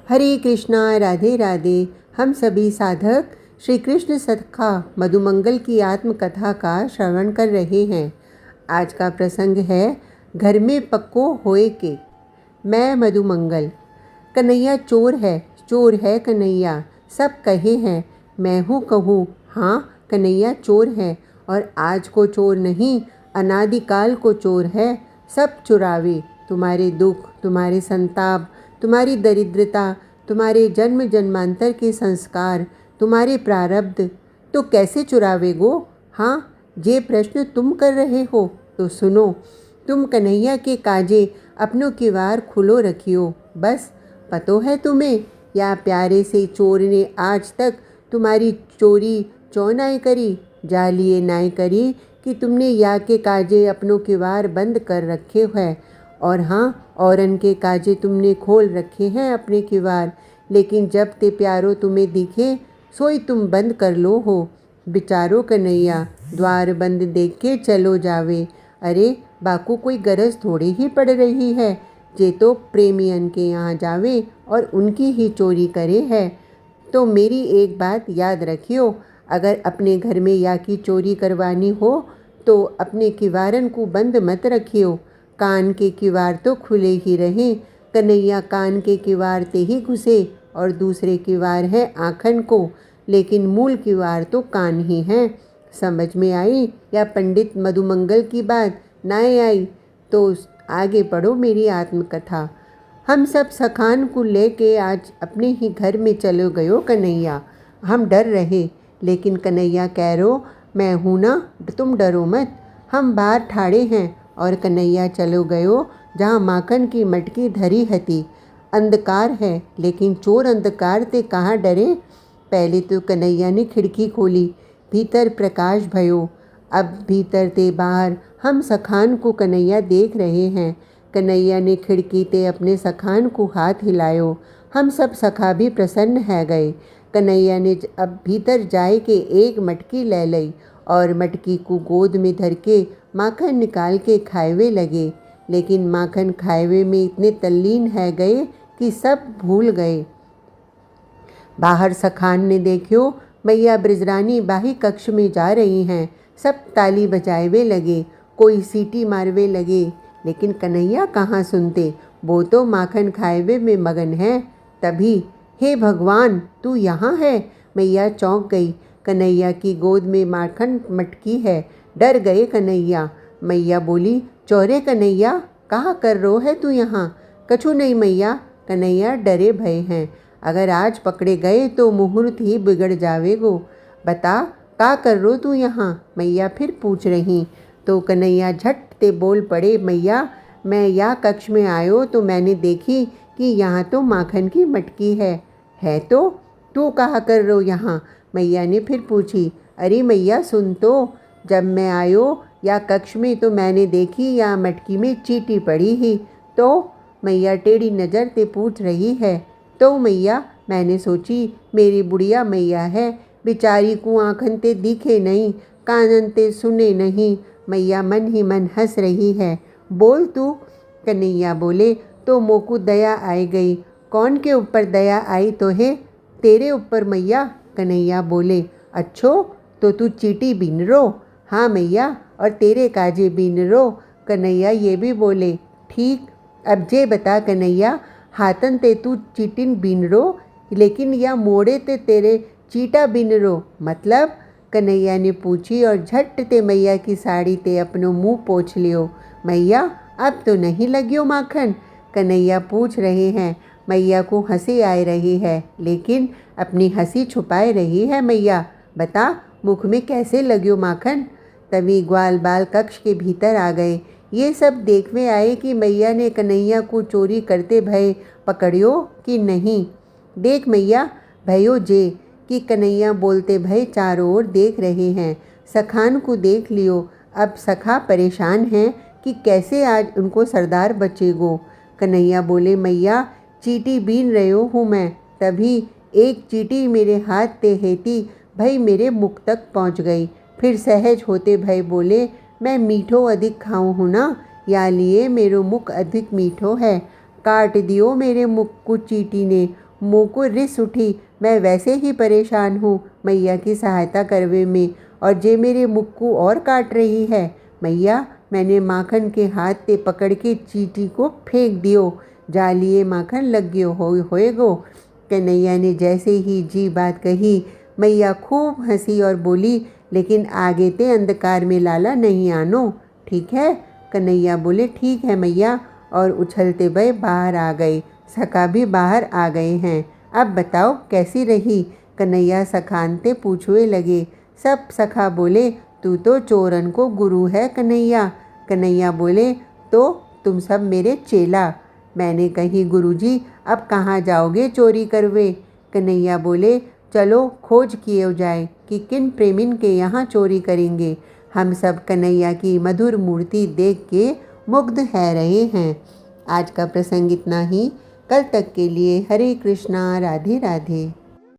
हरे कृष्णा, राधे राधे। हम सभी साधक श्री कृष्ण सखा मधुमंगल की आत्मकथा का श्रवण कर रहे हैं। आज का प्रसंग है घर में पक्को होए के। मैं मधुमंगल। कन्हैया चोर है कन्हैया, सब कहे हैं। मैं हूँ कहूँ, हाँ कन्हैया चोर है। और आज को चोर नहीं, अनादिकाल को चोर है। सब चुरावे, तुम्हारे दुख, तुम्हारे संताप, तुम्हारी दरिद्रता, तुम्हारे जन्म जन्मांतर के संस्कार, तुम्हारे प्रारब्ध, तो कैसे चुरावे गो। हाँ, ये प्रश्न तुम कर रहे हो तो सुनो। तुम कन्हैया के काजे अपनों की वार खुलो रखियो। बस पतो है तुम्हें, या प्यारे से चोर ने आज तक तुम्हारी चोरी चौनाई करी, जालिए नाई करी कि तुमने या के काजे अपनों के वार बंद कर रखे हैं। और हाँ, औरन के काजे तुमने खोल रखे हैं अपने किवार, लेकिन जब ते प्यारो तुम्हें दिखे सोई तुम बंद कर लो हो। बिचारो कन्हैया द्वार बंद देख के चलो जावे। अरे बाकू कोई गरज थोड़ी ही पड़ रही है, जे तो प्रेमियन के यहाँ जावे और उनकी ही चोरी करे है। तो मेरी एक बात याद रखियो, अगर अपने घर में या की चोरी करवानी हो तो अपने किवारन को बंद मत रखियो। कान के किवार तो खुले ही रहें। कन्हैया कान के किवार ते ही घुसे और दूसरे किवार है आँखन को, लेकिन मूल किवार तो कान ही हैं। समझ में आई या पंडित मधुमंगल की बात ना आई? तो आगे पढ़ो मेरी आत्मकथा। हम सब सखान को लेके आज अपने ही घर में चलो गयो कन्हैया। हम डर रहे, लेकिन कन्हैया कह रो मैं हूँ ना, तुम डरो मत, हम बाहर ठाड़े हैं। और कन्हैया चलो गयो जहाँ माखन की मटकी धरी हती। अंधकार है, लेकिन चोर अंधकार ते कहाँ डरे। पहले तो कन्हैया ने खिड़की खोली, भीतर प्रकाश भयो। अब भीतर ते बाहर हम सखान को कन्हैया देख रहे हैं। कन्हैया ने खिड़की ते अपने सखान को हाथ हिलायो। हम सब सखा भी प्रसन्न है गए। कन्हैया ने अब भीतर जाए के एक मटकी ले लई और मटकी को गोद में धर के माखन निकाल के खाएवे लगे। लेकिन माखन खाएवे में इतने तल्लीन है गए कि सब भूल गए। बाहर सखान ने देखियो मैया ब्रजरानी बाही कक्ष में जा रही हैं। सब ताली बजाएवे लगे, कोई सीटी मारवे लगे, लेकिन कन्हैया कहाँ सुनते, वो तो माखन खाएवे में मगन है। तभी हे भगवान तू यहाँ है। मैया चौंक गई। कन्हैया की गोद में माखन मटकी है। डर गए कन्हैया। मैया बोली चौरे कन्हैया कहाँ कर रो है तू यहाँ? कछु नहीं मैया, कन्हैया डरे भय हैं। अगर आज पकड़े गए तो मुहूर्त ही बिगड़ जावेगो। बता का कर रो तू यहाँ? मैया फिर पूछ रही। तो कन्हैया झट ते बोल पड़े मैया मैं या कक्ष में आयो तो मैंने देखी कि यहाँ तो माखन की मटकी है तो तू कहाँ कर रो यहाँ? मैया ने फिर पूछी। अरे मैया सुन तो, जब मैं आयो या कक्ष में तो मैंने देखी या मटकी में चीटी पड़ी ही। तो मैया टेढ़ी नज़र ते पूछ रही है। तो मैया मैंने सोची मेरी बुढ़िया मैया है, बेचारी को आँखन ते दिखे नहीं, कानन ते सुने नहीं। मैया मन ही मन हंस रही है। बोल तू। कन्हैया बोले तो मोकू दया आई गई। कौन के ऊपर दया आई तो है? तेरे ऊपर मैया। कन्हैया बोले अच्छो तो तू चीटी बीन रो? हाँ मैया, और तेरे काजे बीन रो। कन्हैया ये भी बोले ठीक। अब जे बता कन्हैया, हाथन ते तू चीटिन बीन रो, लेकिन या मोड़े ते तेरे चीटा बीन रो मतलब? कन्हैया ने पूछी और झट ते मैया की साड़ी ते अपनो मुंह पोंछ लियो। मैया अब तो नहीं लगियो माखन? कन्हैया पूछ रहे हैं। मैया को हंसी आ रही है, लेकिन अपनी हंसी छुपाए रही है। मैया बता मुख में कैसे लगियो माखन? तभी ग्वाल बाल कक्ष के भीतर आ गए। ये सब देखने आए कि मैया ने कन्हैया को चोरी करते भय पकड़ियो कि नहीं। देख मैया भयो जे कि कन्हैया बोलते भय चारों ओर देख रहे हैं। सखान को देख लियो। अब सखा परेशान हैं कि कैसे आज उनको सरदार बचेगो। कन्हैया बोले मैया चीटी बीन रहो हूँ मैं। तभी एक चीटी मेरे हाथ ते हेती भई मेरे मुख तक पहुँच गई। फिर सहज होते भय बोले मैं मीठो अधिक खाऊँ हूँ ना, या लिए मेरो मुख अधिक मीठो है। काट दियो मेरे मुख को चीटी ने, मुँह को रिस उठी। मैं वैसे ही परेशान हूँ मैया की सहायता करवे में, और जे मेरे मुख को और काट रही है। मैया, मैंने माखन के हाथ ते पकड़ के चीटी को फेंक दियो। जालिए माखन लग गयो होए गो। कन्हैया ने जैसे ही जी बात कही, मैया खूब हंसी और बोली, लेकिन आगे ते अंधकार में लाला नहीं आनो, ठीक है। कन्हैया बोले, ठीक है मैया, और उछलते हुए बाहर आ गए। सखा भी बाहर आ गए हैं। अब बताओ कैसी रही? कन्हैया सखानते पूछने लगे। सब सखा बोले, तू तो चोरन को गुरु है कन्हैया। कन्हैया बोले, तो तुम सब मेरे चेला। मैंने कही, गुरुजी अब कहाँ जाओगे चोरी करवे? कन्हैया बोले, चलो खोज किए जाए कि किन प्रेमिन के यहाँ चोरी करेंगे। हम सब कन्हैया की मधुर मूर्ति देख के मुग्ध है रहे हैं। आज का प्रसंग इतना ही। कल तक के लिए हरे कृष्णा, राधे राधे।